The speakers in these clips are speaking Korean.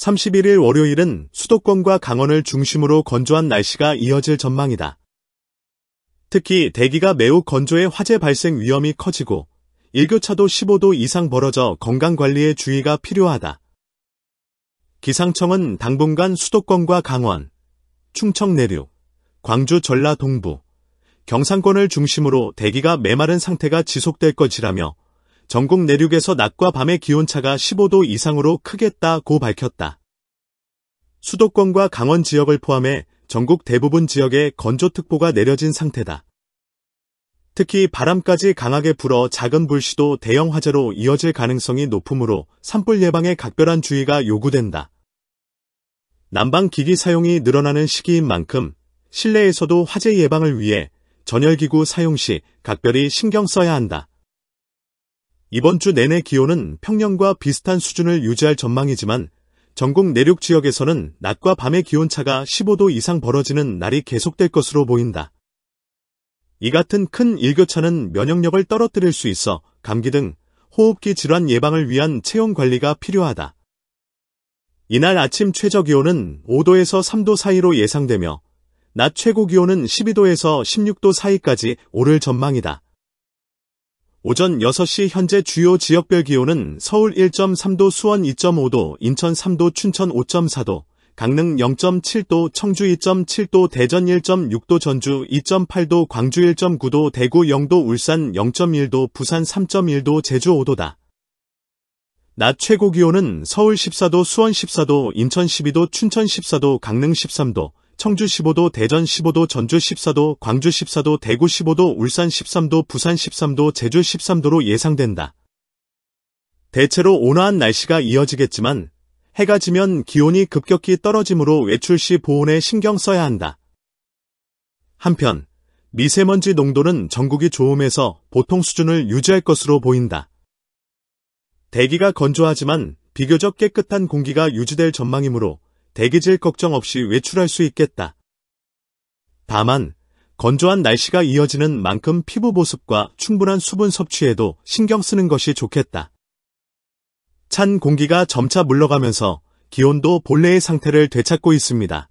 31일 월요일은 수도권과 강원을 중심으로 건조한 날씨가 이어질 전망이다. 특히 대기가 매우 건조해 화재 발생 위험이 커지고 일교차도 15도 이상 벌어져 건강관리에 주의가 필요하다. 기상청은 당분간 수도권과 강원, 충청 내륙, 광주 전라 동부, 경상권을 중심으로 대기가 메마른 상태가 지속될 것이라며 전국 내륙에서 낮과 밤의 기온차가 15도 이상으로 크겠다고 밝혔다. 수도권과 강원 지역을 포함해 전국 대부분 지역에 건조특보가 내려진 상태다. 특히 바람까지 강하게 불어 작은 불씨도 대형 화재로 이어질 가능성이 높으므로 산불 예방에 각별한 주의가 요구된다. 난방기기 사용이 늘어나는 시기인 만큼 실내에서도 화재 예방을 위해 전열기구 사용 시 각별히 신경 써야 한다. 이번 주 내내 기온은 평년과 비슷한 수준을 유지할 전망이지만 전국 내륙 지역에서는 낮과 밤의 기온차가 15도 이상 벌어지는 날이 계속될 것으로 보인다. 이 같은 큰 일교차는 면역력을 떨어뜨릴 수 있어 감기 등 호흡기 질환 예방을 위한 체온 관리가 필요하다. 이날 아침 최저기온은 5도에서 3도 사이로 예상되며 낮 최고기온은 12도에서 16도 사이까지 오를 전망이다. 오전 6시 현재 주요 지역별 기온은 서울 1.3도, 수원 2.5도, 인천 3도, 춘천 5.4도, 강릉 0.7도, 청주 2.7도, 대전 1.6도, 전주 2.8도, 광주 1.9도, 대구 0도, 울산 0.1도, 부산 3.1도, 제주 5도다. 낮 최고기온은 서울 14도, 수원 14도, 인천 12도, 춘천 14도, 강릉 13도, 청주 15도, 대전 15도, 전주 14도, 광주 14도, 대구 15도, 울산 13도, 부산 13도, 제주 13도로 예상된다. 대체로 온화한 날씨가 이어지겠지만 해가 지면 기온이 급격히 떨어지므로 외출 시 보온에 신경 써야 한다. 한편 미세먼지 농도는 전국이 좋음에서 보통 수준을 유지할 것으로 보인다. 대기가 건조하지만 비교적 깨끗한 공기가 유지될 전망이므로 대기질 걱정 없이 외출할 수 있겠다. 다만 건조한 날씨가 이어지는 만큼 피부 보습과 충분한 수분 섭취에도 신경 쓰는 것이 좋겠다. 찬 공기가 점차 물러가면서 기온도 본래의 상태를 되찾고 있습니다.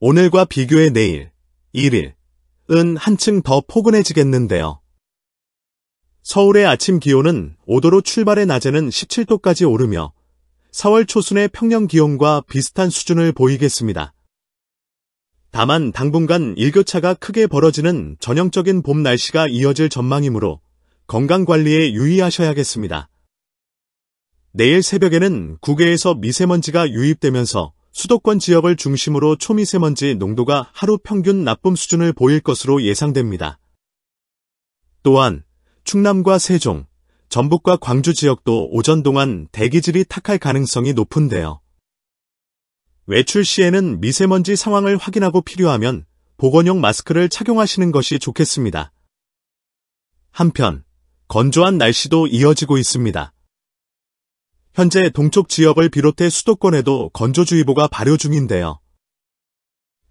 오늘과 비교해 내일, 1일은 한층 더 포근해지겠는데요. 서울의 아침 기온은 5도로 출발해 낮에는 17도까지 오르며 4월 초순의 평년 기온과 비슷한 수준을 보이겠습니다. 다만 당분간 일교차가 크게 벌어지는 전형적인 봄 날씨가 이어질 전망이므로 건강관리에 유의하셔야겠습니다. 내일 새벽에는 국외에서 미세먼지가 유입되면서 수도권 지역을 중심으로 초미세먼지 농도가 하루 평균 나쁨 수준을 보일 것으로 예상됩니다. 또한 충남과 세종, 전북과 광주 지역도 오전 동안 대기질이 탁할 가능성이 높은데요. 외출 시에는 미세먼지 상황을 확인하고 필요하면 보건용 마스크를 착용하시는 것이 좋겠습니다. 한편 건조한 날씨도 이어지고 있습니다. 현재 동쪽 지역을 비롯해 수도권에도 건조주의보가 발효 중인데요.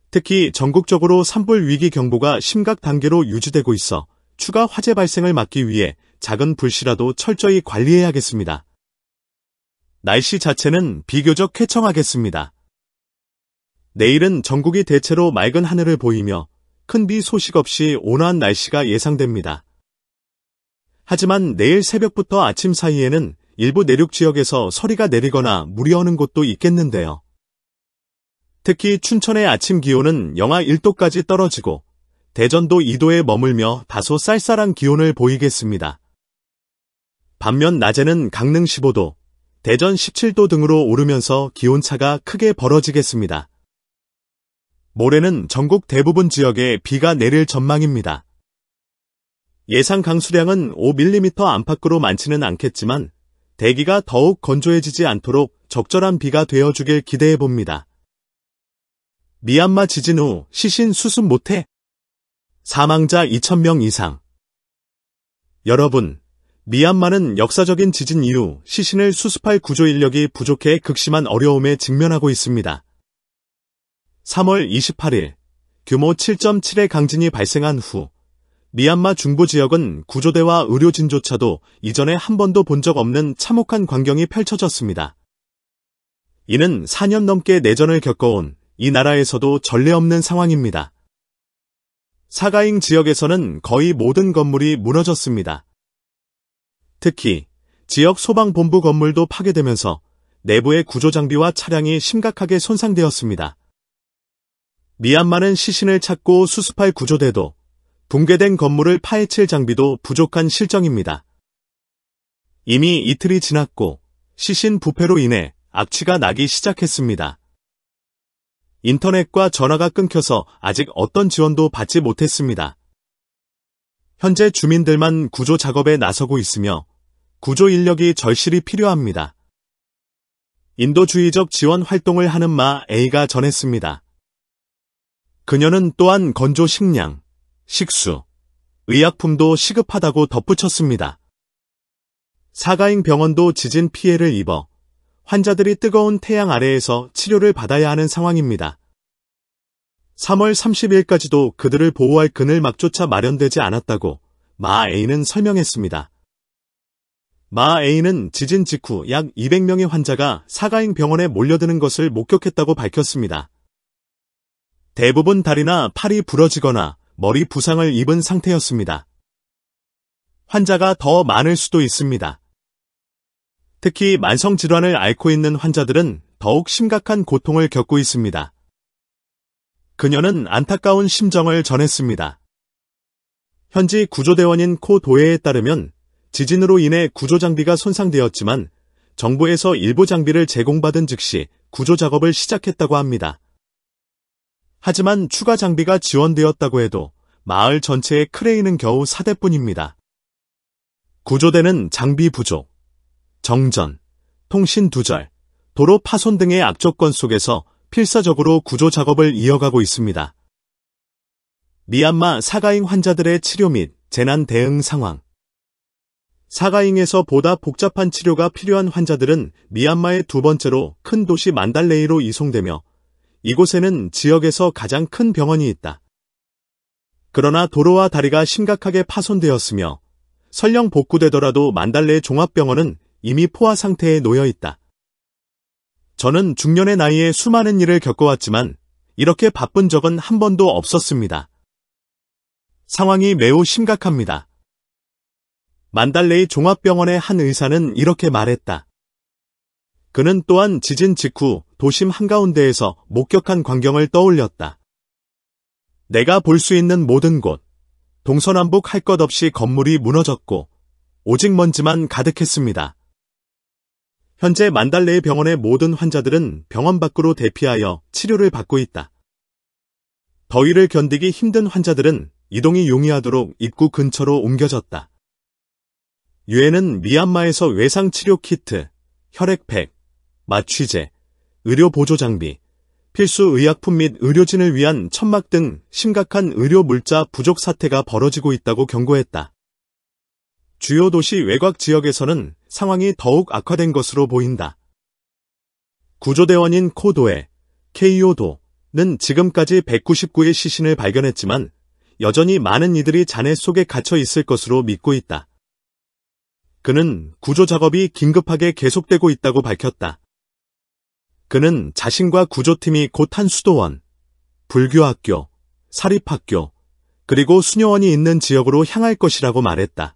특히 전국적으로 산불 위기 경보가 심각 단계로 유지되고 있어 추가 화재 발생을 막기 위해 작은 불씨라도 철저히 관리해야겠습니다. 날씨 자체는 비교적 쾌청하겠습니다. 내일은 전국이 대체로 맑은 하늘을 보이며 큰 비 소식 없이 온화한 날씨가 예상됩니다. 하지만 내일 새벽부터 아침 사이에는 일부 내륙 지역에서 서리가 내리거나 물이 오는 곳도 있겠는데요. 특히 춘천의 아침 기온은 영하 1도까지 떨어지고 대전도 2도에 머물며 다소 쌀쌀한 기온을 보이겠습니다. 반면 낮에는 강릉 15도, 대전 17도 등으로 오르면서 기온차가 크게 벌어지겠습니다. 모레는 전국 대부분 지역에 비가 내릴 전망입니다. 예상 강수량은 5mm 안팎으로 많지는 않겠지만 대기가 더욱 건조해지지 않도록 적절한 비가 되어주길 기대해봅니다. 미얀마 지진 후 시신 수습 못해 사망자 2,000명 이상. 여러분, 미얀마는 역사적인 지진 이후 시신을 수습할 구조 인력이 부족해 극심한 어려움에 직면하고 있습니다. 3월 28일 규모 7.7의 강진이 발생한 후 미얀마 중부 지역은 구조대와 의료진조차도 이전에 한 번도 본 적 없는 참혹한 광경이 펼쳐졌습니다. 이는 4년 넘게 내전을 겪어온 이 나라에서도 전례 없는 상황입니다. 사가잉 지역에서는 거의 모든 건물이 무너졌습니다. 특히 지역 소방본부 건물도 파괴되면서 내부의 구조장비와 차량이 심각하게 손상되었습니다. 미얀마는 시신을 찾고 수습할 구조대도 붕괴된 건물을 파헤칠 장비도 부족한 실정입니다. 이미 이틀이 지났고 시신 부패로 인해 악취가 나기 시작했습니다. 인터넷과 전화가 끊겨서 아직 어떤 지원도 받지 못했습니다. 현재 주민들만 구조 작업에 나서고 있으며 구조 인력이 절실히 필요합니다. 인도주의적 지원 활동을 하는 마 A가 전했습니다. 그녀는 또한 건조 식량, 식수, 의약품도 시급하다고 덧붙였습니다. 사가잉 병원도 지진 피해를 입어 환자들이 뜨거운 태양 아래에서 치료를 받아야 하는 상황입니다. 3월 30일까지도 그들을 보호할 그늘막조차 마련되지 않았다고 마 A는 설명했습니다. 마 A는 지진 직후 약 200명의 환자가 사가잉 병원에 몰려드는 것을 목격했다고 밝혔습니다. 대부분 다리나 팔이 부러지거나 머리 부상을 입은 상태였습니다. 환자가 더 많을 수도 있습니다. 특히 만성질환을 앓고 있는 환자들은 더욱 심각한 고통을 겪고 있습니다. 그녀는 안타까운 심정을 전했습니다. 현지 구조대원인 코 도에에 따르면 지진으로 인해 구조장비가 손상되었지만 정부에서 일부 장비를 제공받은 즉시 구조작업을 시작했다고 합니다. 하지만 추가 장비가 지원되었다고 해도 마을 전체의 크레인은 겨우 4대뿐입니다. 구조대는 장비 부족, 정전, 통신 두절, 도로 파손 등의 악조건 속에서 필사적으로 구조 작업을 이어가고 있습니다. 미얀마 사가잉 환자들의 치료 및 재난 대응 상황. 사가잉에서 보다 복잡한 치료가 필요한 환자들은 미얀마의 두 번째로 큰 도시 만달레이로 이송되며 이곳에는 지역에서 가장 큰 병원이 있다. 그러나 도로와 다리가 심각하게 파손되었으며 설령 복구되더라도 만달레 종합병원은 이미 포화 상태에 놓여 있다. 저는 중년의 나이에 수많은 일을 겪어왔지만 이렇게 바쁜 적은 한 번도 없었습니다. 상황이 매우 심각합니다. 만달레이 종합병원의 한 의사는 이렇게 말했다. 그는 또한 지진 직후 도심 한가운데에서 목격한 광경을 떠올렸다. 내가 볼 수 있는 모든 곳, 동서남북 할 것 없이 건물이 무너졌고 오직 먼지만 가득했습니다. 현재 만달레이 병원의 모든 환자들은 병원 밖으로 대피하여 치료를 받고 있다. 더위를 견디기 힘든 환자들은 이동이 용이하도록 입구 근처로 옮겨졌다. 유엔은 미얀마에서 외상치료 키트, 혈액팩, 마취제, 의료 보조 장비, 필수 의약품 및 의료진을 위한 천막 등 심각한 의료 물자 부족 사태가 벌어지고 있다고 경고했다. 주요 도시 외곽 지역에서는 상황이 더욱 악화된 것으로 보인다. 구조대원인 코도에, KO도는 지금까지 199의 시신을 발견했지만 여전히 많은 이들이 잔해 속에 갇혀 있을 것으로 믿고 있다. 그는 구조 작업이 긴급하게 계속되고 있다고 밝혔다. 그는 자신과 구조팀이 곧 한 수도원, 불교학교, 사립학교, 그리고 수녀원이 있는 지역으로 향할 것이라고 말했다.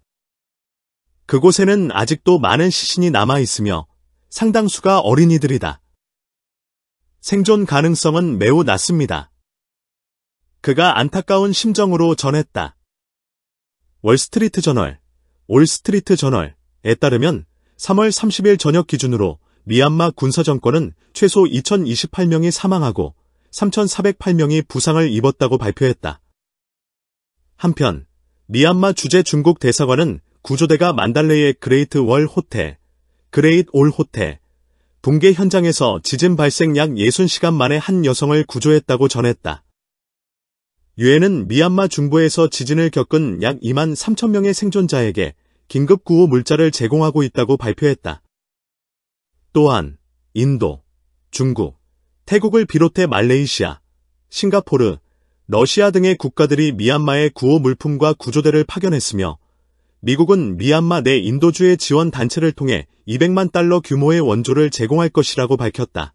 그곳에는 아직도 많은 시신이 남아있으며 상당수가 어린이들이다. 생존 가능성은 매우 낮습니다. 그가 안타까운 심정으로 전했다. 월스트리트 저널, 올스트리트 저널에 따르면 3월 30일 저녁 기준으로 미얀마 군사정권은 최소 2028명이 사망하고 3,408명이 부상을 입었다고 발표했다. 한편 미얀마 주재 중국 대사관은 구조대가 만달레이의 그레이트 월 호텔, 그레이트 올 호텔, 붕괴 현장에서 지진 발생 약 60시간 만에 한 여성을 구조했다고 전했다. 유엔은 미얀마 중부에서 지진을 겪은 약 2만 3천 명의 생존자에게 긴급 구호 물자를 제공하고 있다고 발표했다. 또한 인도, 중국, 태국을 비롯해 말레이시아, 싱가포르, 러시아 등의 국가들이 미얀마에 구호 물품과 구조대를 파견했으며 미국은 미얀마 내 인도주의 지원 단체를 통해 $200만 규모의 원조를 제공할 것이라고 밝혔다.